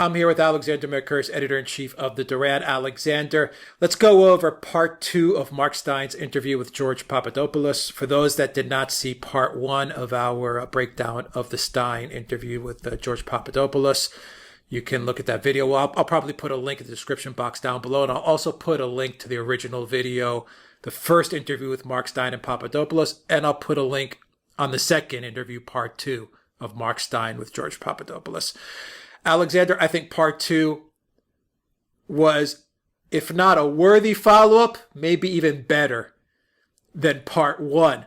I'm here with Alexander Mercouris, editor-in-chief of the Duran. Alexander, let's go over part 2 of Mark Steyn's interview with George Papadopoulos. For those that did not see part 1 of our breakdown of the Steyn interview with George Papadopoulos, you can look at that video. Well, I'll probably put a link in the description box down below, and I'll also put a link to the original video, the first interview with Mark Steyn and Papadopoulos, and I'll put a link on the second interview, part 2 of Mark Steyn with George Papadopoulos. Alexander, I think part 2 was, if not a worthy follow-up, maybe even better than part 1,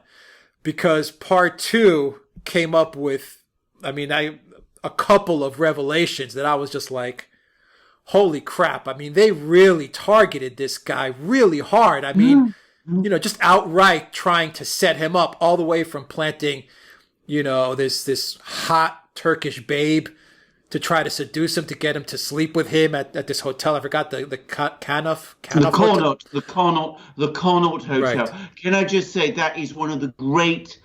because part 2 came up with, a couple of revelations that I was just like, holy crap. They really targeted this guy really hard. Just outright trying to set him up, all the way from planting, this hot Turkish babe to try to seduce him, to get him to sleep with him at this hotel. I forgot the Connaught Hotel. Right. Can I just say that is one of the great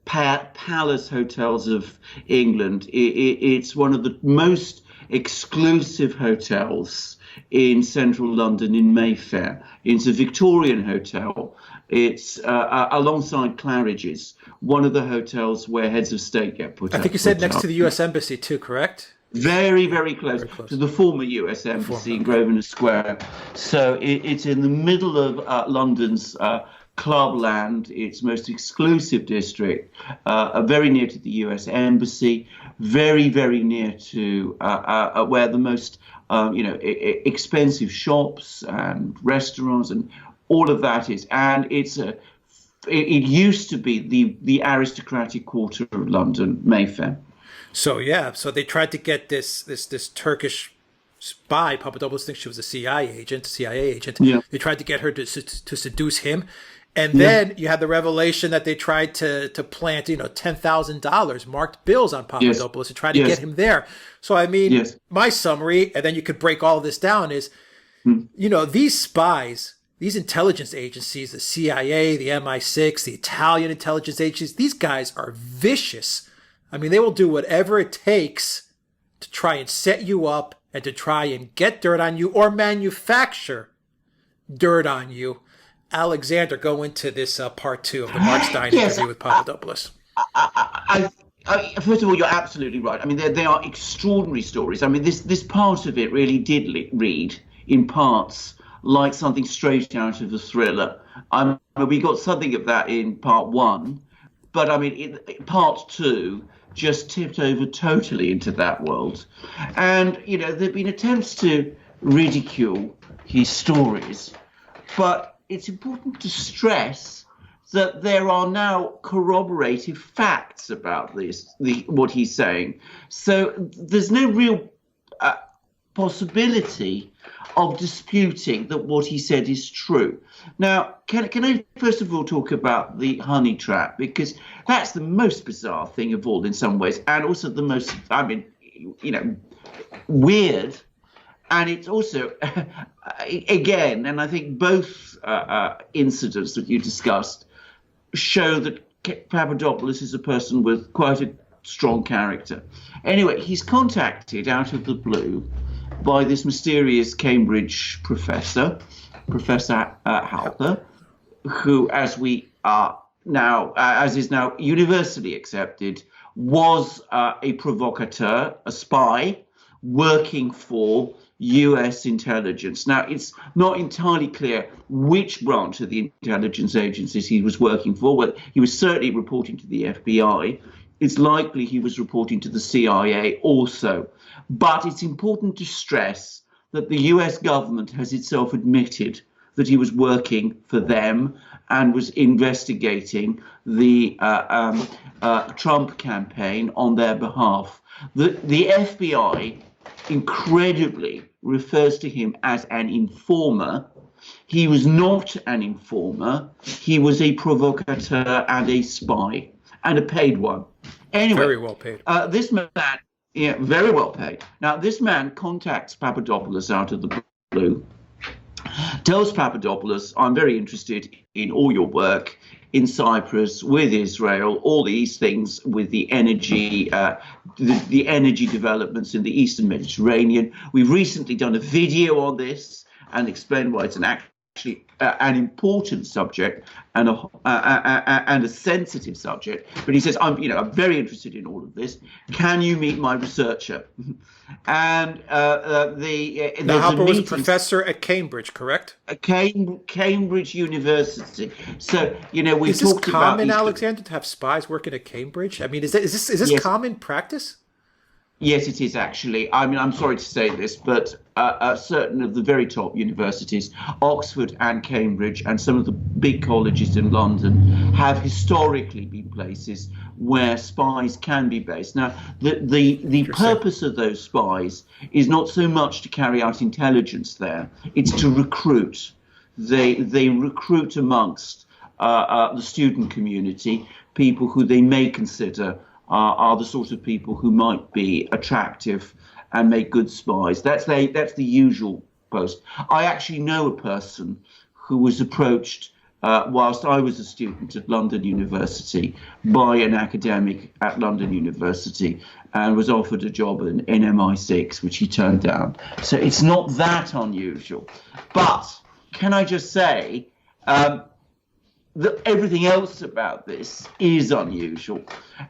palace hotels of England. It's one of the most exclusive hotels in central London, in Mayfair. It's a Victorian hotel. It's alongside Claridge's, one of the hotels where heads of state get put up. I think you said next to the US Embassy too, correct? Very, very close to the former US Embassy in Grosvenor Square. So it's in the middle of London's clubland, its most exclusive district, very near to the US Embassy, very, very near to where the most expensive shops and restaurants and all of that is. And it used to be the aristocratic quarter of London, Mayfair. So they tried to get this Turkish spy. Papadopoulos thinks she was a CIA agent. Yeah. They tried to get her to seduce him. And then you had the revelation that they tried to plant, $10,000 marked bills on Papadopoulos to try to get him there. So, my summary, and then you could break all of this down, is, these spies, these intelligence agencies, the CIA, the MI6, the Italian intelligence agencies, these guys are vicious. They will do whatever it takes to try and set you up and to try and get dirt on you or manufacture dirt on you. Alexander, go into this part 2 of the Mark Steyn interview with Papadopoulos. First of all, you're absolutely right. They are extraordinary stories. This part of it really did read in parts like something straight out of a thriller. We got something of that in part 1, but part 2 just tipped over totally into that world. And, there've been attempts to ridicule his stories, but it's important to stress that there are now corroborative facts about what he's saying. So there's no real possibility of disputing that what he said is true. Now, can I first of all talk about the honey trap? Because that's the most bizarre thing of all in some ways, and also the most, weird. And it's also, again, and I think both incidents that you discussed show that Papadopoulos is a person with quite a strong character. Anyway, he's contacted out of the blue by this mysterious Cambridge professor, Professor Halper, who, as is now universally accepted, was a provocateur, a spy, working for US intelligence. Now, it's not entirely clear which branch of the intelligence agencies he was working for. Well, he was certainly reporting to the FBI. It's likely he was reporting to the CIA also. But it's important to stress that the US government has itself admitted that he was working for them and was investigating the Trump campaign on their behalf. The FBI incredibly refers to him as an informer. He was not an informer. He was a provocateur and a spy, and a paid one. Anyway, very well paid. This man, very well paid. Now, this man contacts Papadopoulos out of the blue tells Papadopoulos, I'm very interested in all your work in Cyprus, with Israel, all these things with the energy, the energy developments in the Eastern Mediterranean. We've recently done a video on this and explained why it's actually an important subject and a sensitive subject. But he says, I'm very interested in all of this. Can you meet my researcher? And now, Halper was a professor at Cambridge, correct? Cambridge University. So we talked about. Is this common, Alexander, to have spies working at Cambridge? I mean, is this yes. common practice? Yes, it is actually. I mean, I'm sorry to say this, but certain of the very top universities, Oxford and Cambridge, and some of the big colleges in London, have historically been places where spies can be based. Now, the purpose of those spies is not so much to carry out intelligence there; it's to recruit. They recruit amongst the student community people who they may consider are the sort of people who might be attractive and make good spies. That's the usual post. I actually know a person who was approached whilst I was a student at London University by an academic at London University and was offered a job in MI6, which he turned down. So it's not that unusual. But can I just say that everything else about this is unusual.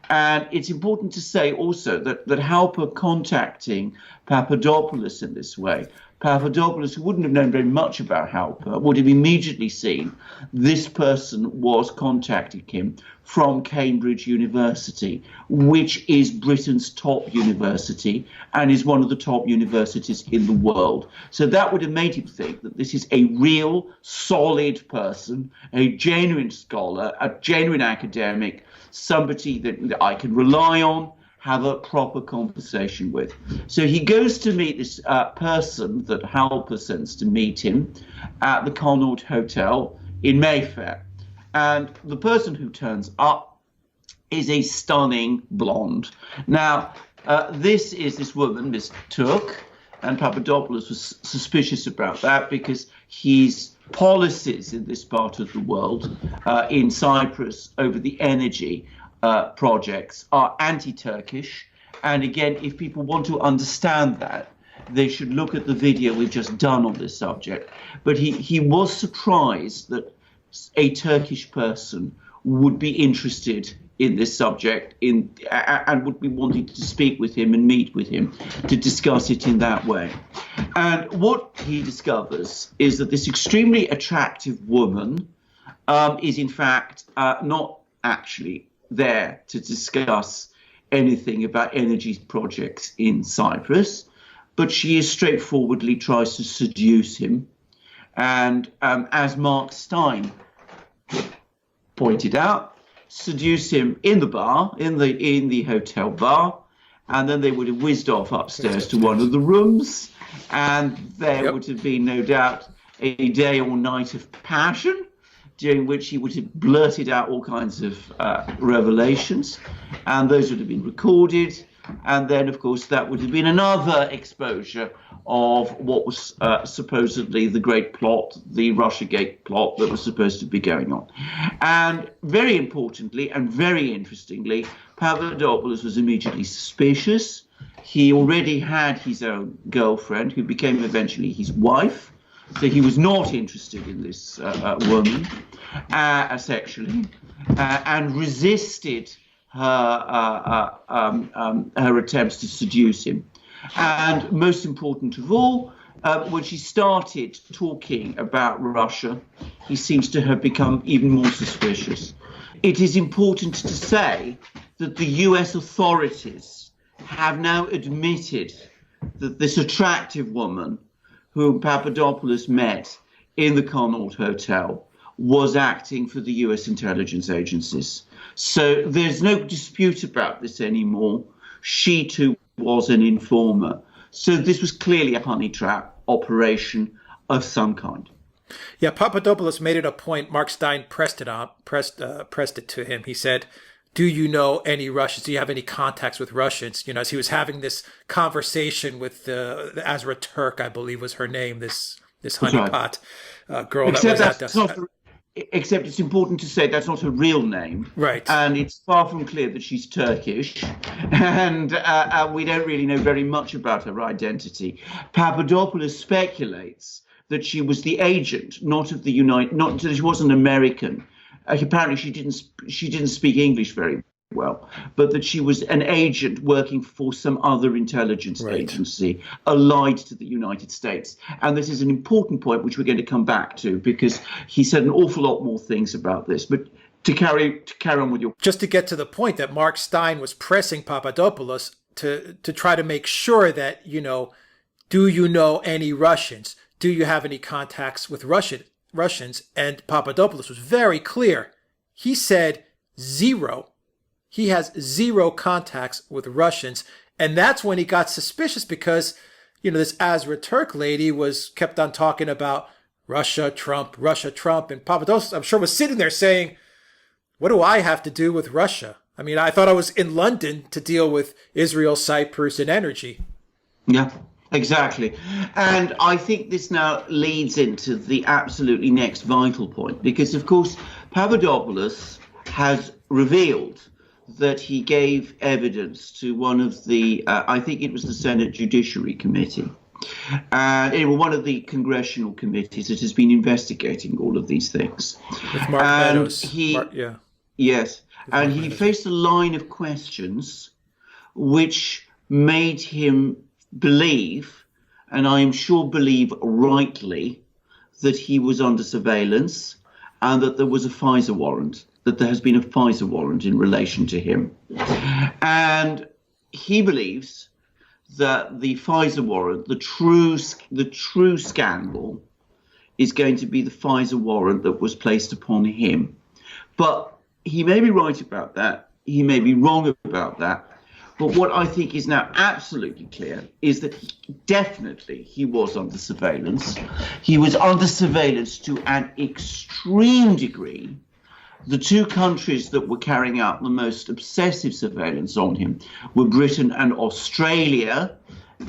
And it's important to say also that Halper contacting Papadopoulos in this way, Papadopoulos, who wouldn't have known very much about Halper, would have immediately seen this person was contacting him from Cambridge University, which is Britain's top university and is one of the top universities in the world. So that would have made him think that this is a real, solid person, a genuine scholar, a genuine academic, somebody that I can rely on, have a proper conversation with. So he goes to meet this person that Halper sends to meet him at the Connaught Hotel in Mayfair. And the person who turns up is a stunning blonde. Now, this woman, Miss Turk, and Papadopoulos was suspicious about that because his policies in this part of the world, in Cyprus, over the energy projects are anti-Turkish. And again, if people want to understand that, they should look at the video we've just done on this subject. But he was surprised that a Turkish person would be interested in this subject and would be wanting to speak with him and meet with him to discuss it in that way. And what he discovers is that this extremely attractive woman is in fact not actually there to discuss anything about energy projects in Cyprus, but she is straightforwardly tries to seduce him. And as Mark Steyn pointed out, seduce him in the bar, in the hotel bar, and then they would have whizzed off upstairs to one of the rooms, and there would have been no doubt a day or night of passion, during which he would have blurted out all kinds of revelations, and those would have been recorded. And then, of course, that would have been another exposure of what was supposedly the great plot, the Russiagate plot that was supposed to be going on. And very importantly and very interestingly, Papadopoulos was immediately suspicious. He already had his own girlfriend, who became eventually his wife. So he was not interested in this woman sexually, and resisted her attempts to seduce him. And most important of all, when she started talking about Russia, he seems to have become even more suspicious. It is important to say that the US authorities have now admitted that this attractive woman whom Papadopoulos met in the Connaught Hotel was acting for the US intelligence agencies. So there's no dispute about this anymore. She too was an informer. So this was clearly a honey trap operation of some kind. Yeah, Papadopoulos made it a point. Mark Steyn pressed it to him. He said, "Do you know any Russians? Do you have any contacts with Russians?" You know, as he was having this conversation with the Azra Turk, I believe was her name, this this That's right. honeypot girl Except that was that's not. Except it's important to say that's not her real name. Right. And it's far from clear that she's Turkish. And we don't really know very much about her identity. Papadopoulos speculates that she was the agent, not of the not that she wasn't American. Apparently she didn't speak English very well, but that she was an agent working for some other intelligence agency allied to the United States. And this is an important point which we're going to come back to, because he said an awful lot more things about this. But to carry on with your... Just to get to the point that Mark Steyn was pressing Papadopoulos to try to make sure that, do you know any Russians? Do you have any contacts with Russians? And Papadopoulos was very clear. He said 0. He has 0 contacts with Russians. And that's when he got suspicious, because, this Azra Turk lady kept on talking about Russia, Trump. And Papadopoulos, I'm sure, was sitting there saying, what do I have to do with Russia? I mean, I thought I was in London to deal with Israel, Cyprus, and energy. Yeah, exactly. And I think this now leads into the absolutely next vital point, because, of course, Papadopoulos has revealed that he gave evidence to one of the, I think it was the Senate Judiciary Committee, one of the congressional committees that has been investigating all of these things. With Mark Meadows. Yes, and he faced a line of questions which made him believe, and I am sure believe rightly, that he was under surveillance and that there was a FISA warrant. That there has been a FISA warrant in relation to him. And he believes that the FISA warrant, the true scandal, is going to be the FISA warrant that was placed upon him. But he may be right about that. He may be wrong about that. But what I think is now absolutely clear is that he was under surveillance. He was under surveillance to an extreme degree. The 2 countries that were carrying out the most obsessive surveillance on him were Britain and Australia.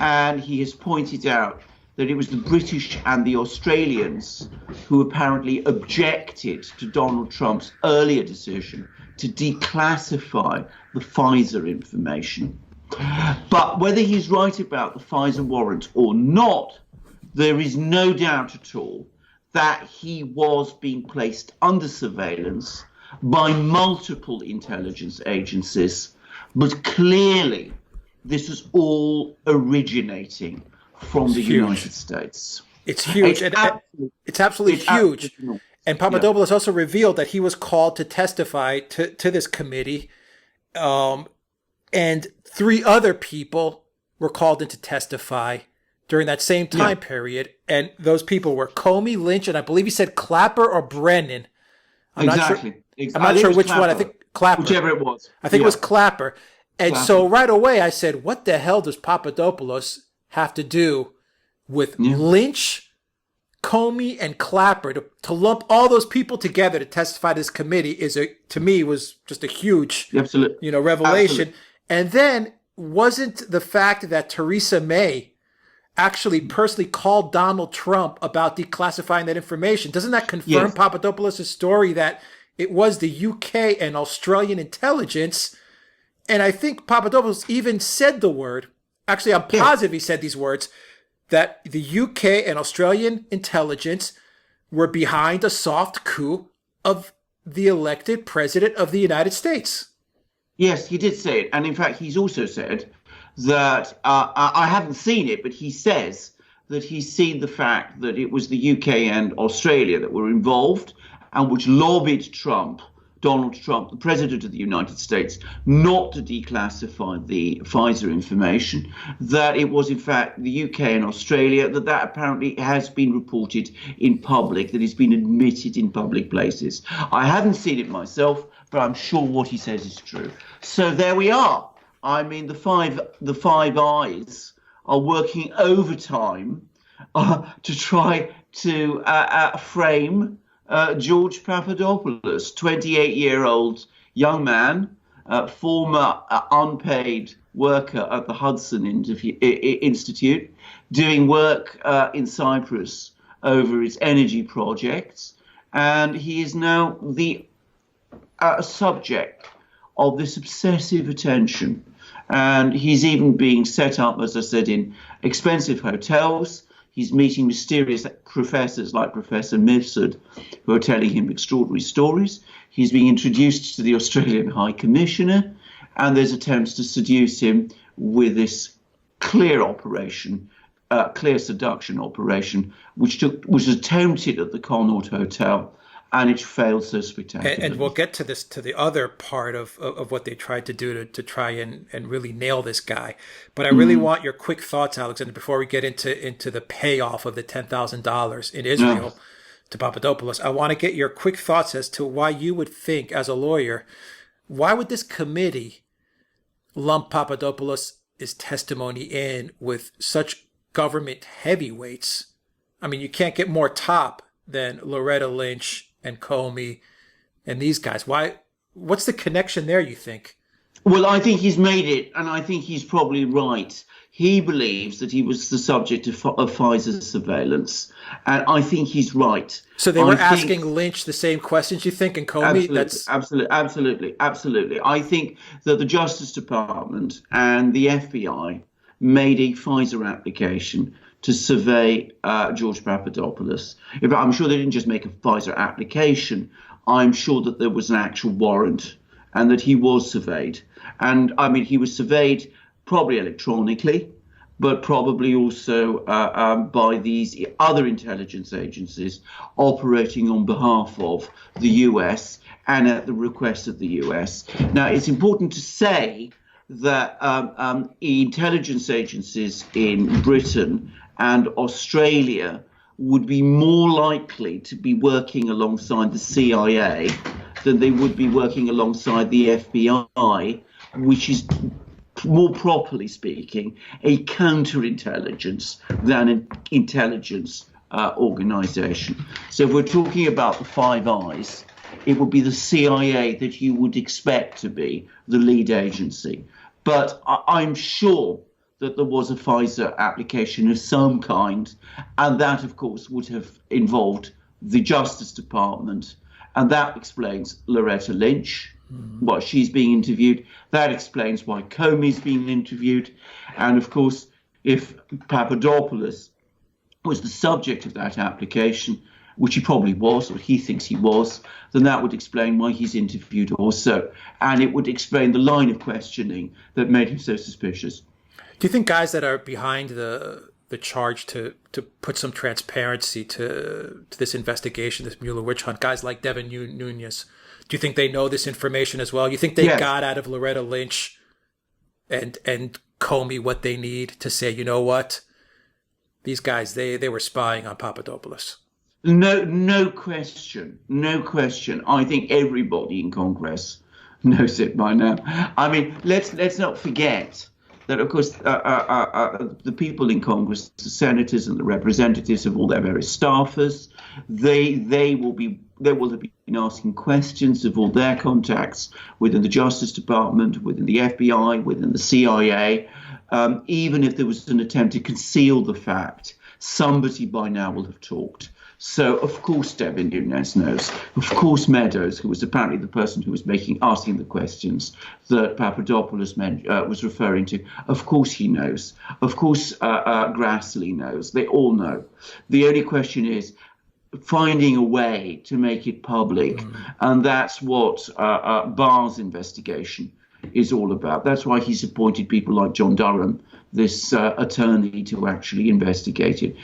And he has pointed out that it was the British and the Australians who apparently objected to Donald Trump's earlier decision to declassify the FISA information. But whether he's right about the FISA warrant or not, there is no doubt at all that he was being placed under surveillance by multiple intelligence agencies, but clearly this was all originating from the United States. It's huge. It's absolutely huge. And Papadopoulos also revealed that he was called to testify to this committee, and 3 other people were called in to testify during that same time period. And those people were Comey, Lynch, and I believe he said Clapper or Brennan. I'm not sure which Clapper. One. I think Clapper. Whichever it was. I think it was Clapper. And so right away I said, what the hell does Papadopoulos have to do with Lynch, Comey, and Clapper? To lump all those people together to testify to this committee to me was just a huge revelation. Absolutely. And then wasn't the fact that Theresa May actually personally called Donald Trump about declassifying that information, doesn't that confirm Papadopoulos' story that it was the UK and Australian intelligence? And I think Papadopoulos even said the word, actually I'm positive he said these words, that the UK and Australian intelligence were behind a soft coup of the elected president of the United States. Yes, he did say it. And in fact, he's also said that, I haven't seen it, but he says that he's seen the fact that it was the UK and Australia that were involved and which lobbied Donald Trump, the president of the United States, not to declassify the FISA information, that it was in fact the UK and Australia, that apparently has been reported in public, that it's been admitted in public places. I haven't seen it myself, but I'm sure what he says is true. So there we are. I mean, the Five Eyes are working overtime to try to frame George Papadopoulos, 28-year-old young man, former unpaid worker at the Hudson Institute, doing work in Cyprus over its energy projects, and he is now the subject of this obsessive attention. And he's even being set up, as I said, in expensive hotels. He's meeting mysterious professors like Professor Mifsud, who are telling him extraordinary stories. He's being introduced to the Australian High Commissioner, and there's attempts to seduce him with this clear operation, clear seduction operation, which was attempted at the Connaught Hotel, and it failed so spectacularly. And we'll get to this, to the other part of what they tried to do to try and really nail this guy. But I really want your quick thoughts, Alexander, before we get into the payoff of the $10,000 in Israel to Papadopoulos. I want to get your quick thoughts as to why you would think, as a lawyer, why would this committee lump Papadopoulos' testimony in with such government heavyweights? I mean, you can't get more top than Loretta Lynch and Comey and these guys. Why? What's the connection there, you think? Well, I think he's made it, and I think he's probably right. He believes that he was the subject of Pfizer's surveillance, and I think he's right. So they were asking Lynch the same questions, you think, and Comey? Absolutely. I think that the Justice Department and the FBI made a Pfizer application to survey George Papadopoulos. I'm sure they didn't just make a Pfizer application. I'm sure that there was an actual warrant and that he was surveyed. And I mean, he was surveyed probably electronically, but probably also by these other intelligence agencies operating on behalf of the US and at the request of the US. Now, it's important to say that intelligence agencies in Britain and Australia would be more likely to be working alongside the CIA than they would be working alongside the FBI, which is, more properly speaking, a counterintelligence than an intelligence organization. So if we're talking about the Five Eyes, it would be the CIA that you would expect to be the lead agency. But I'm sure that there was a Pfizer application of some kind, and that, of course, would have involved the Justice Department, and that explains Loretta Lynch, why she's being interviewed. That explains why Comey's being interviewed, and of course, if Papadopoulos was the subject of that application, which he probably was, or he thinks he was, then that would explain why he's interviewed also, and it would explain the line of questioning that made him so suspicious. Do you think guys that are behind the charge to put some transparency to this investigation, this Mueller witch hunt, guys like Devin Nunes, do you think they know this information as well? You think they got out of Loretta Lynch and Comey what they need to say, you know what, these guys, they were spying on Papadopoulos? No question. I think everybody in Congress knows it by now. I mean, let's not forget that, of course, the people in Congress, the senators and the representatives of all their various staffers, they will have been asking questions of all their contacts within the Justice Department, within the FBI, within the CIA. Even if there was an attempt to conceal the fact, somebody by now will have talked. So, of course, Devin Nunes knows. Of course, Meadows, who was apparently the person who was asking the questions that Papadopoulos was referring to, of course he knows. Of course, Grassley knows. They all know. The only question is finding a way to make it public. And that's what Barr's investigation is all about. That's why he's appointed people like John Durham, this attorney, to actually investigate it.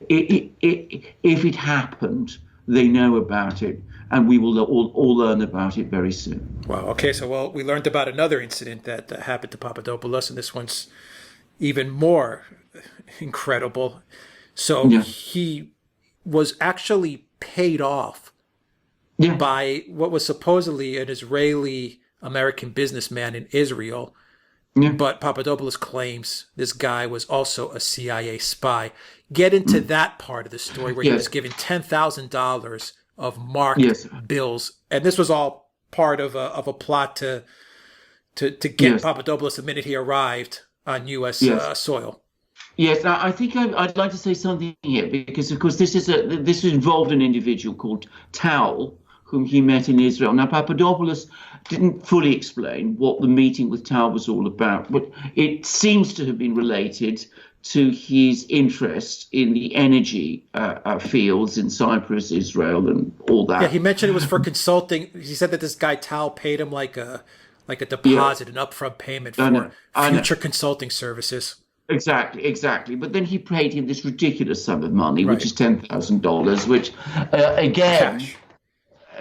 If it happened, they know about it, and we will all learn about it very soon. Wow. Okay. So, we learned about another incident that happened to Papadopoulos, and this one's even more incredible. So he was actually paid off by what was supposedly an Israeli-American businessman in Israel. But Papadopoulos claims this guy was also a CIA spy. Get into that part of the story where he was given $10,000 of marked bills, and this was all part of a plot to get Papadopoulos the minute he arrived on U.S. soil. Yes, I think I'd like to say something here because, of course, this involved an individual called Tal, whom he met in Israel. Now, Papadopoulos didn't fully explain what the meeting with Tal was all about, but it seems to have been related to his interest in the energy fields in Cyprus, Israel, and all Yeah, that. he mentioned it was for consulting. He said that this guy Tal paid him like a Yeah, deposit, an upfront payment I for know, I know. future consulting services. Exactly, exactly. But then he paid him this ridiculous sum of money, which Right. is $10,000, which again, Cash.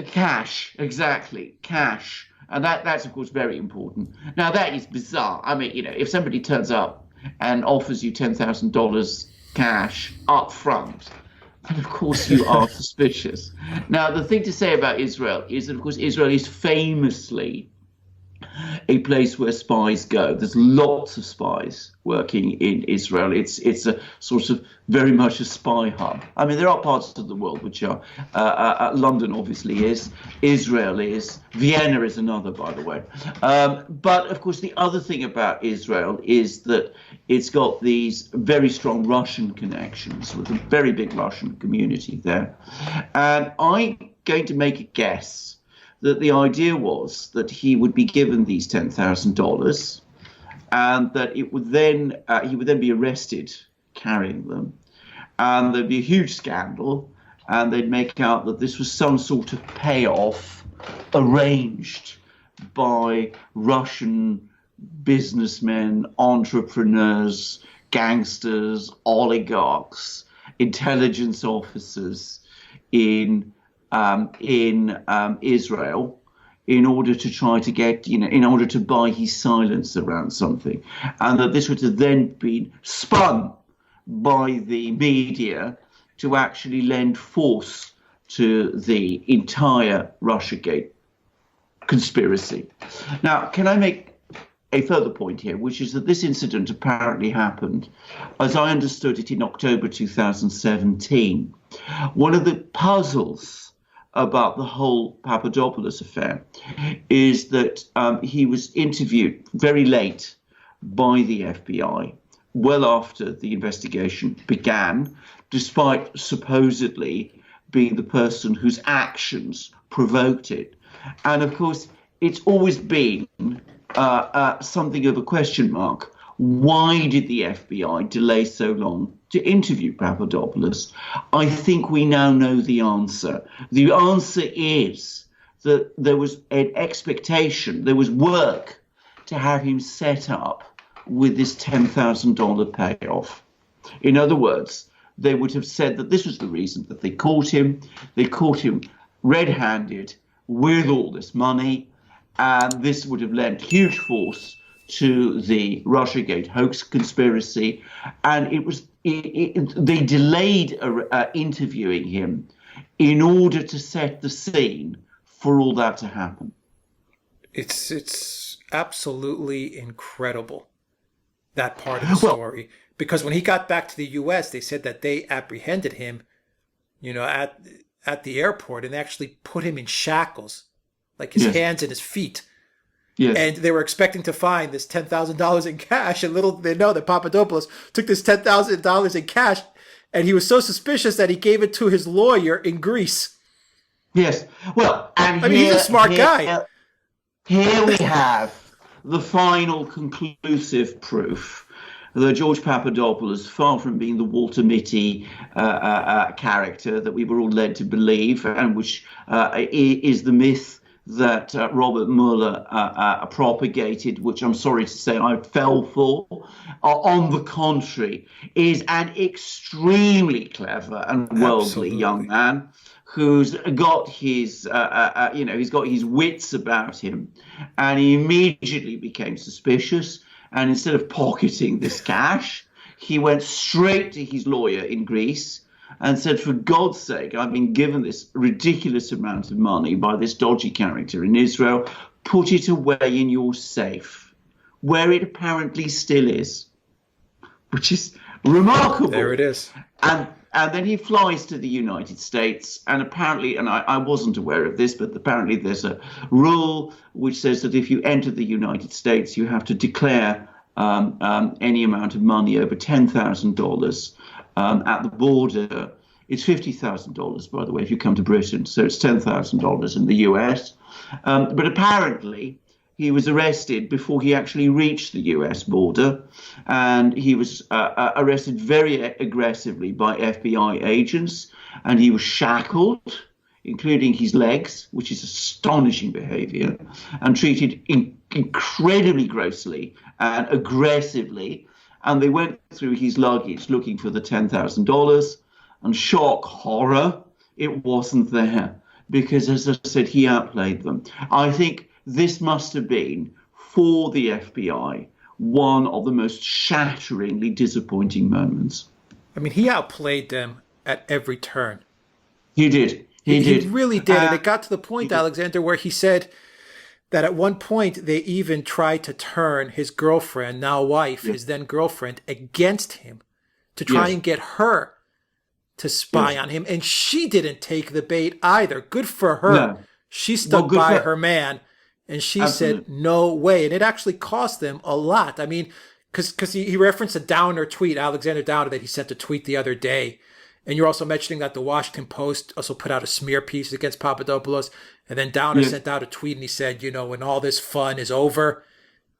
cash, exactly, cash. And that's of course very important. Now that is bizarre. I mean, if somebody turns up and offers you $10,000 cash up front, then of course you are suspicious. Now the thing to say about Israel is that of course Israel is famously a place where spies go. There's lots of spies working in Israel. It's a sort of very much a spy hub. I mean, there are parts of the world which are London, obviously is, Israel is, Vienna is another, by the way. But of course, the other thing about Israel is that it's got these very strong Russian connections with a very big Russian community there. And I'm going to make a guess that the idea was that he would be given these $10,000 and that it would then he would then be arrested carrying them, and there'd be a huge scandal, and they'd make out that this was some sort of payoff arranged by Russian businessmen, entrepreneurs, gangsters, oligarchs, intelligence officers in Israel, in order to try to get, in order to buy his silence around something, and that this would have then been spun by the media to actually lend force to the entire Russiagate conspiracy. Now, can I make a further point here, which is that this incident apparently happened, as I understood it, in October 2017. One of the puzzles about the whole Papadopoulos affair is that he was interviewed very late by the FBI, well after the investigation began, despite supposedly being the person whose actions provoked it. And of course, it's always been something of a question mark. Why did the FBI delay so long to interview Papadopoulos? I think we now know the answer. The answer is that there was an expectation, there was work to have him set up with this $10,000 payoff. In other words, they would have said that this was the reason that they caught him. They caught him red-handed with all this money, and this would have lent huge force to the Russiagate hoax conspiracy, and they delayed interviewing him in order to set the scene for all that to happen. It's absolutely incredible, that part of the story, because when he got back to the U.S., they said that they apprehended him, at the airport, and actually put him in shackles, like his hands and his feet. Yes. And they were expecting to find this $10,000 in cash, and little did they know that Papadopoulos took this $10,000 in cash, and he was so suspicious that he gave it to his lawyer in Greece. Yes. Well, and I mean, he's a smart guy. Here we have the final conclusive proof that George Papadopoulos, far from being the Walter Mitty character that we were all led to believe, and which is the myth that Robert Mueller propagated, which I'm sorry to say I fell for, on the contrary, is an extremely clever and worldly young man who's got his, he's got his wits about him, and he immediately became suspicious. And instead of pocketing this cash, he went straight to his lawyer in Greece and said, for God's sake, I've been given this ridiculous amount of money by this dodgy character in Israel. Put it away in your safe, where it apparently still is, which is remarkable. There it is. And then he flies to the United States, and apparently, and I wasn't aware of this, but apparently there's a rule which says that if you enter the United States, you have to declare any amount of money over $10,000 at the border. It's $50,000, by the way, if you come to Britain. So it's $10,000 in the US. But apparently, he was arrested before he actually reached the US border. And he was arrested very aggressively by FBI agents. And he was shackled, including his legs, which is astonishing behavior, and treated incredibly grossly and aggressively. And they went through his luggage looking for the $10,000. And shock, horror, it wasn't there. Because, as I said, he outplayed them. I think this must have been, for the FBI, one of the most shatteringly disappointing moments. I mean, he outplayed them at every turn. He did. He really did. And it got to the point, Alexander, where he said that at one point they even tried to turn his girlfriend, now wife, his then girlfriend, against him to try and get her to spy on him. And she didn't take the bait either. Good for her. No. She stuck by her man, and she said, no way. And it actually cost them a lot. I mean, because he referenced a Downer tweet, Alexander Downer, that he sent a tweet the other day. And you're also mentioning that the Washington Post also put out a smear piece against Papadopoulos. And then Downer sent out a tweet and he said, you know, when all this fun is over.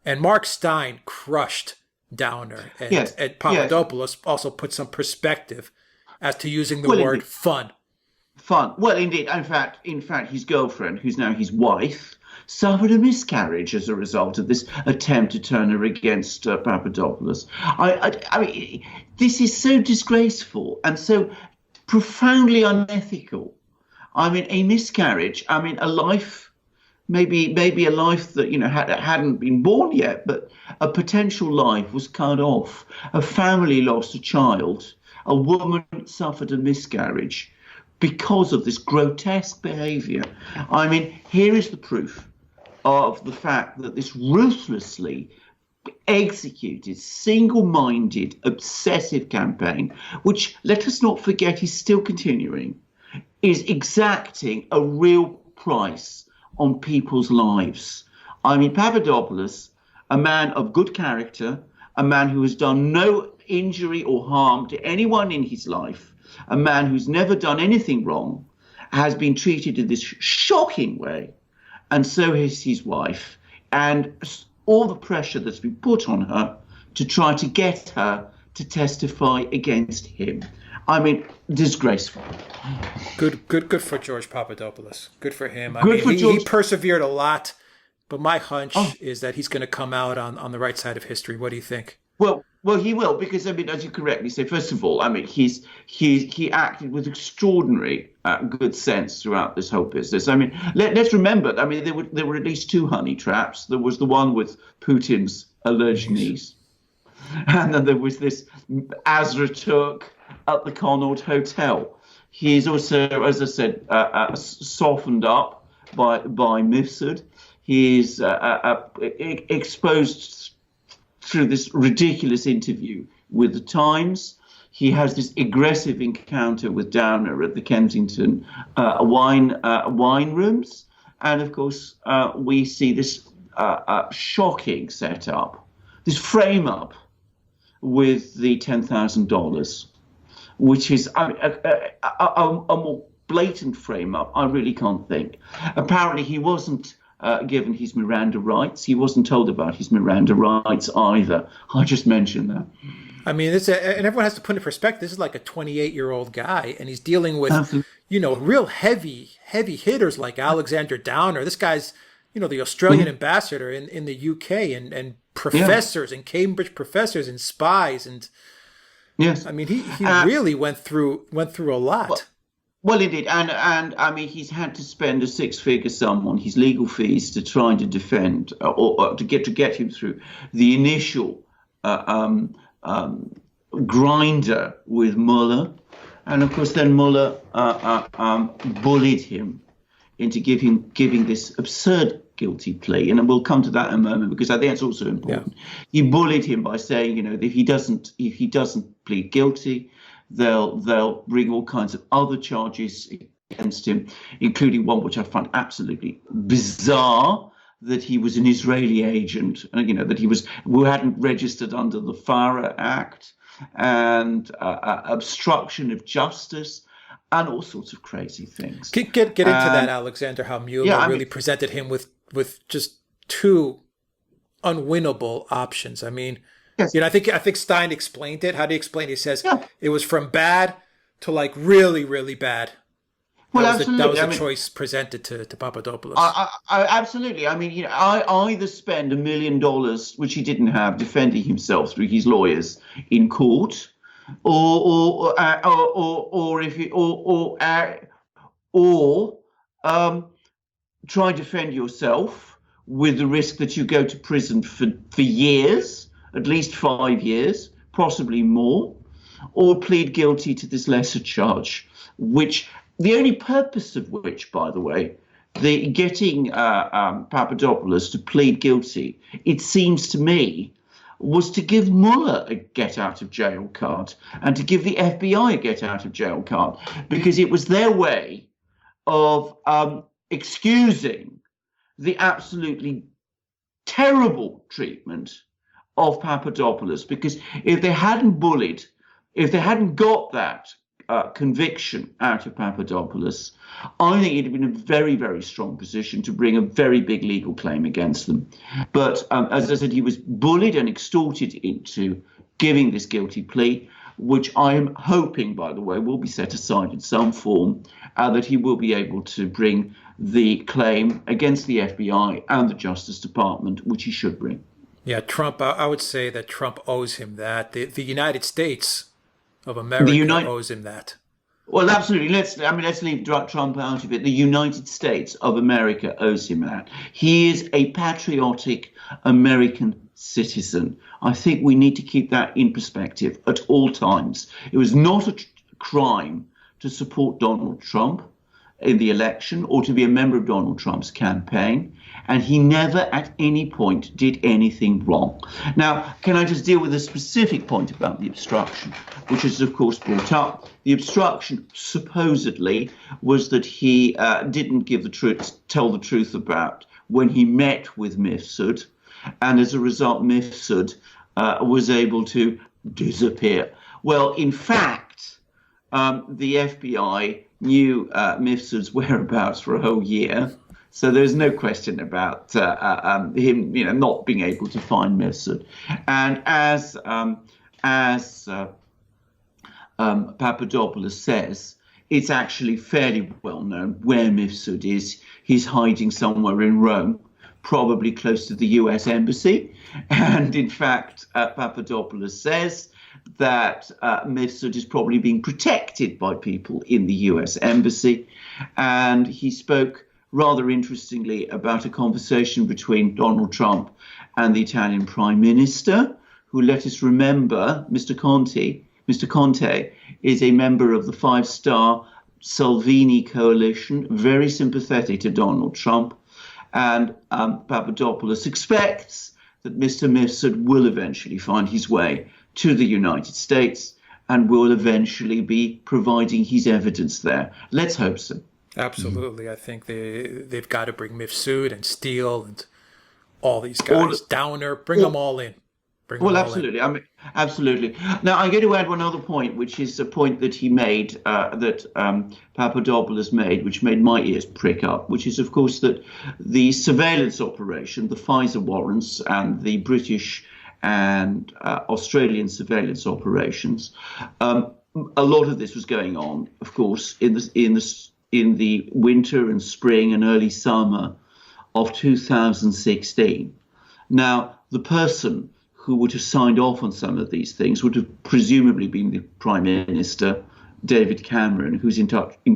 And Mark Steyn crushed Downer. And Papadopoulos also put some perspective as to using the word fun. Fun. Well, indeed. In fact, his girlfriend, who's now his wife, suffered a miscarriage as a result of this attempt to turn her against Papadopoulos. I mean, this is so disgraceful and so profoundly unethical. I mean, a miscarriage. I mean, a life, maybe a life that hadn't been born yet, but a potential life was cut off. A family lost a child. A woman suffered a miscarriage because of this grotesque behavior. I mean, here is the proof of the fact that this ruthlessly executed, single-minded, obsessive campaign, which, let us not forget, is still continuing, is exacting a real price on people's lives. I mean, Papadopoulos, a man of good character, a man who has done no injury or harm to anyone in his life, a man who's never done anything wrong, has been treated in this shocking way. And so has his wife. And all the pressure that's been put on her to try to get her to testify against him. I mean, disgraceful. Good for George Papadopoulos. Good for him. He persevered a lot, but my hunch is that he's going to come out on the right side of history. What do you think? Well, he will, because, I mean, as you correctly say, first of all, I mean, he acted with extraordinary good sense throughout this whole business. I mean, let's remember, I mean, there were at least two honey traps. There was the one with Putin's alleged niece, and then there was this Azraturk at the Connaught Hotel. He's also, as I said, softened up by Mifsud. He's exposed through this ridiculous interview with the Times. He has this aggressive encounter with Downer at the Kensington wine rooms. And of course, we see this shocking setup, this frame up with the $10,000, which is a more blatant frame up. I really can't think. Apparently, he wasn't given his Miranda rights. He wasn't told about his Miranda rights either. I just mentioned that. I mean, and everyone has to put in perspective. This is like a 28-year-old guy, and he's dealing with, real heavy hitters like Alexander Downer. This guy's, the Australian ambassador in the UK, and professors and Cambridge professors and spies, and I mean, he really went through a lot. Well, indeed, and I mean, he's had to spend a six-figure sum on his legal fees to try to defend or to get him through the initial grinder with Mueller, and of course, then Mueller bullied him into giving this absurd guilty plea, and we'll come to that in a moment because I think it's also important. Yeah. He bullied him by saying, if he doesn't plead guilty, they'll bring all kinds of other charges against him, including one which I find absolutely bizarre, that he was an Israeli agent, that who hadn't registered under the FARA Act, and obstruction of justice, and all sorts of crazy things. Get into that, Alexander, how Mueller really presented him with just two unwinnable options. I mean, yes. I think Steyn explained it. How do you explain it? He says it was from bad to like really, really bad. That was the choice presented to Papadopoulos. Absolutely. I mean, I either spend $1 million, which he didn't have, defending himself through his lawyers in court, or try and defend yourself with the risk that you go to prison for years, at least 5 years, possibly more, or plead guilty to this lesser charge, which the only purpose of which, by the way, the getting Papadopoulos to plead guilty, it seems to me, was to give Mueller a get-out-of-jail card and to give the FBI a get-out-of-jail card, because it was their way of excusing the absolutely terrible treatment of Papadopoulos. Because if they hadn't got that conviction out of Papadopoulos, I think he'd have been in a very, very strong position to bring a very big legal claim against them. But as I said, he was bullied and extorted into giving this guilty plea, which I am hoping, by the way, will be set aside in some form, that he will be able to bring the claim against the FBI and the Justice Department, which he should bring. Yeah, Trump, I would say that Trump owes him that. The United States of America owes him that. Well, absolutely. Let's leave Trump out of it. The United States of America owes him that. He is a patriotic American citizen. I think we need to keep that in perspective at all times. It was not a crime to support Donald Trump in the election or to be a member of Donald Trump's campaign, and he never at any point did anything wrong. Now, can I just deal with a specific point about the obstruction, which is, of course, brought up? The obstruction supposedly was that he didn't tell the truth about when he met with Mifsud, and as a result, Mifsud was able to disappear. Well, in fact, the FBI knew Mifsud's whereabouts for a whole year, so there's no question about him, not being able to find Mifsud. And as Papadopoulos says, it's actually fairly well known where Mifsud is. He's hiding somewhere in Rome, probably close to the US Embassy. And in fact, Papadopoulos says that Mifsud is probably being protected by people in the US Embassy. And he spoke rather interestingly about a conversation between Donald Trump and the Italian Prime Minister, who, let us remember, Mr. Conte is a member of the five-star Salvini coalition, very sympathetic to Donald Trump. And Papadopoulos expects that Mr. Mifsud will eventually find his way to the United States and will eventually be providing his evidence there. Let's hope so. Absolutely. I think they've got to bring Mifsud and Steele and all these guys. Downer, bring them all in. Absolutely. Absolutely. Now, I'm going to add one other point, which is a point that he made, that Papadopoulos made, which made my ears prick up, which is, of course, that the surveillance operation, the FISA warrants and the British and Australian surveillance operations, a lot of this was going on, of course, in the winter and spring and early summer of 2016. Now, the person who would have signed off on some of these things would have presumably been the Prime Minister, David Cameron, who's in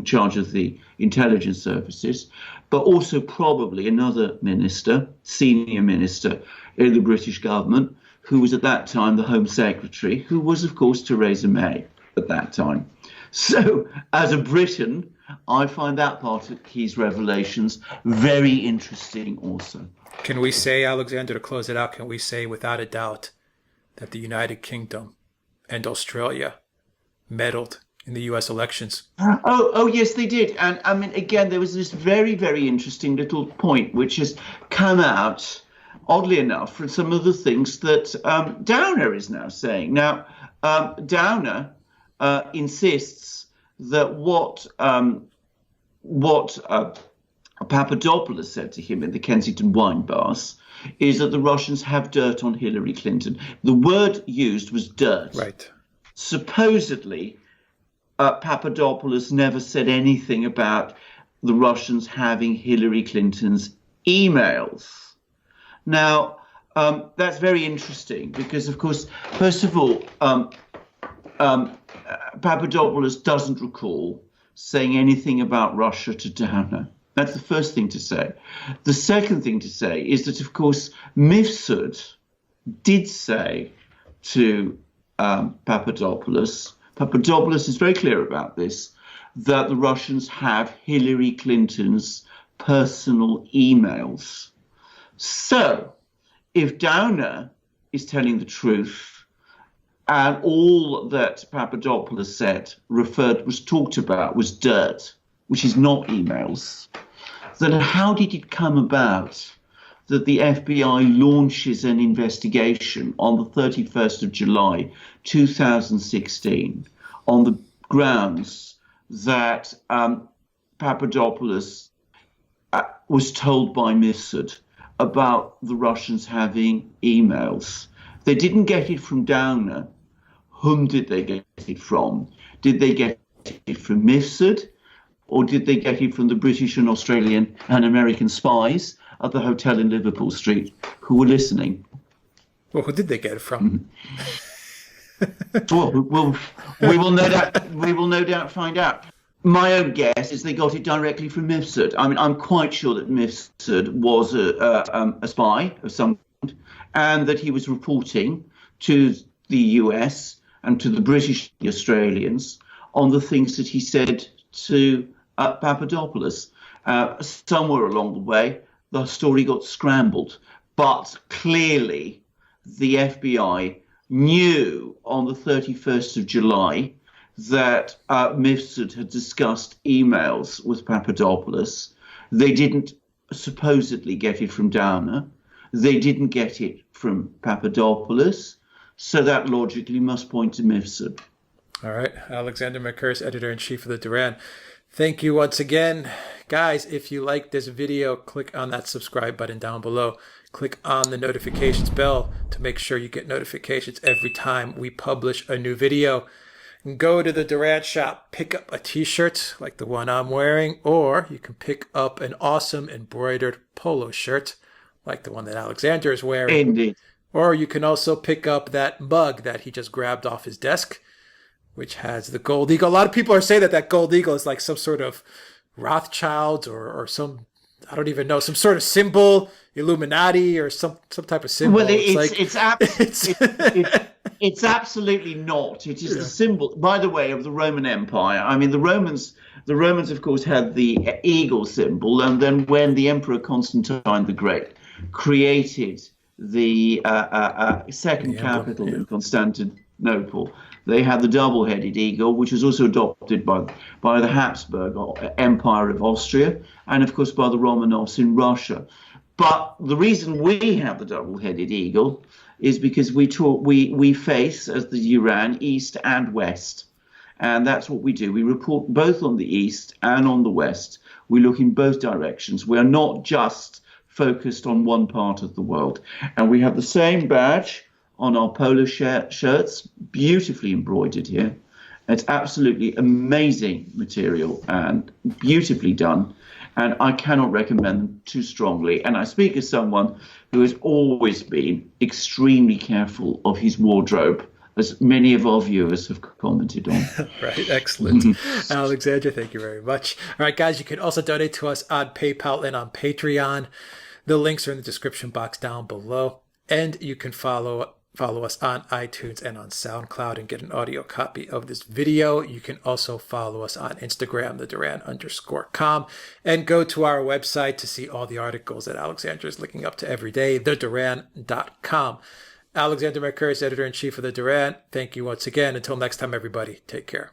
charge of the intelligence services, but also probably another minister, senior minister in the British government, who was at that time the Home Secretary, who was, of course, Theresa May at that time. So, as a Briton, I find that part of his revelations very interesting also. Can we say, Alexander, to close it out, can we say without a doubt that the United Kingdom and Australia meddled in the U.S. elections. Oh, yes, they did. And I mean, again, there was this very, very interesting little point which has come out, oddly enough, from some of the things that Downer is now saying. Now, Downer insists that what Papadopoulos said to him in the Kensington wine bars is that the Russians have dirt on Hillary Clinton. The word used was dirt. Right. Supposedly, Papadopoulos never said anything about the Russians having Hillary Clinton's emails. Now, that's very interesting because, of course, first of all, Papadopoulos doesn't recall saying anything about Russia to Downer. That's the first thing to say. The second thing to say is that, of course, Mifsud did say to Papadopoulos is very clear about this, that the Russians have Hillary Clinton's personal emails. So, if Downer is telling the truth, and all that Papadopoulos said was talked about was dirt, which is not emails, then how did it come about that the FBI launches an investigation on the 31st of July 2016 on the grounds that Papadopoulos was told by Mifsud about the Russians having emails? They didn't get it from Downer. Whom did they get it from? Did they get it from Mifsud? Or did they get it from the British and Australian and American spies at the hotel in Liverpool Street who were listening? Well, who did they get it from? Well, we will no doubt find out. My own guess is they got it directly from Mifsud. I mean, I'm quite sure that Mifsud was a spy of some kind, and that he was reporting to the US and to the British and the Australians on the things that he said to Papadopoulos. Somewhere along the way, the story got scrambled, but clearly the FBI knew on the 31st of July that Mifsud had discussed emails with Papadopoulos. They didn't supposedly get it from Downer. They didn't get it from Papadopoulos. So that logically must point to Mifsud. All right. Alexander Mercouris, editor-in-chief of the Duran. Thank you once again. Guys, if you like this video, click on that subscribe button down below. Click on the notifications bell to make sure you get notifications every time we publish a new video. And go to the Duran shop, pick up a t-shirt like the one I'm wearing, or you can pick up an awesome embroidered polo shirt like the one that Alexander is wearing. Indeed. Or you can also pick up that mug that he just grabbed off his desk, which has the gold eagle. A lot of people are saying that that gold eagle is like some sort of Rothschild or some, I don't even know, some sort of symbol, Illuminati or some type of symbol. Well, it's absolutely not. It is the symbol, by the way, of the Roman Empire. I mean, the Romans, of course, had the eagle symbol, and then when the Emperor Constantine the Great created the second capital in Constantinople, they had the double-headed eagle, which was also adopted by the Habsburg Empire of Austria, and of course by the Romanovs in Russia. But the reason we have the double-headed eagle is because we face, as the Duran, east and west, and that's what we do. We report both on the east and on the west. We look in both directions. We are not just focused on one part of the world, and we have the same badge on our polo shirts, beautifully embroidered here. It's absolutely amazing material and beautifully done. And I cannot recommend them too strongly. And I speak as someone who has always been extremely careful of his wardrobe, as many of our viewers have commented on. Right, excellent. Alexander, thank you very much. All right, guys, you can also donate to us on PayPal and on Patreon. The links are in the description box down below. And you can follow us on iTunes and on SoundCloud and get an audio copy of this video. You can also follow us on Instagram, theduran_com, and go to our website to see all the articles that Alexander is looking up to every day, theduran.com. Alexander Mercouris, editor-in-chief of the Duran. Thank you once again. Until next time, everybody, take care.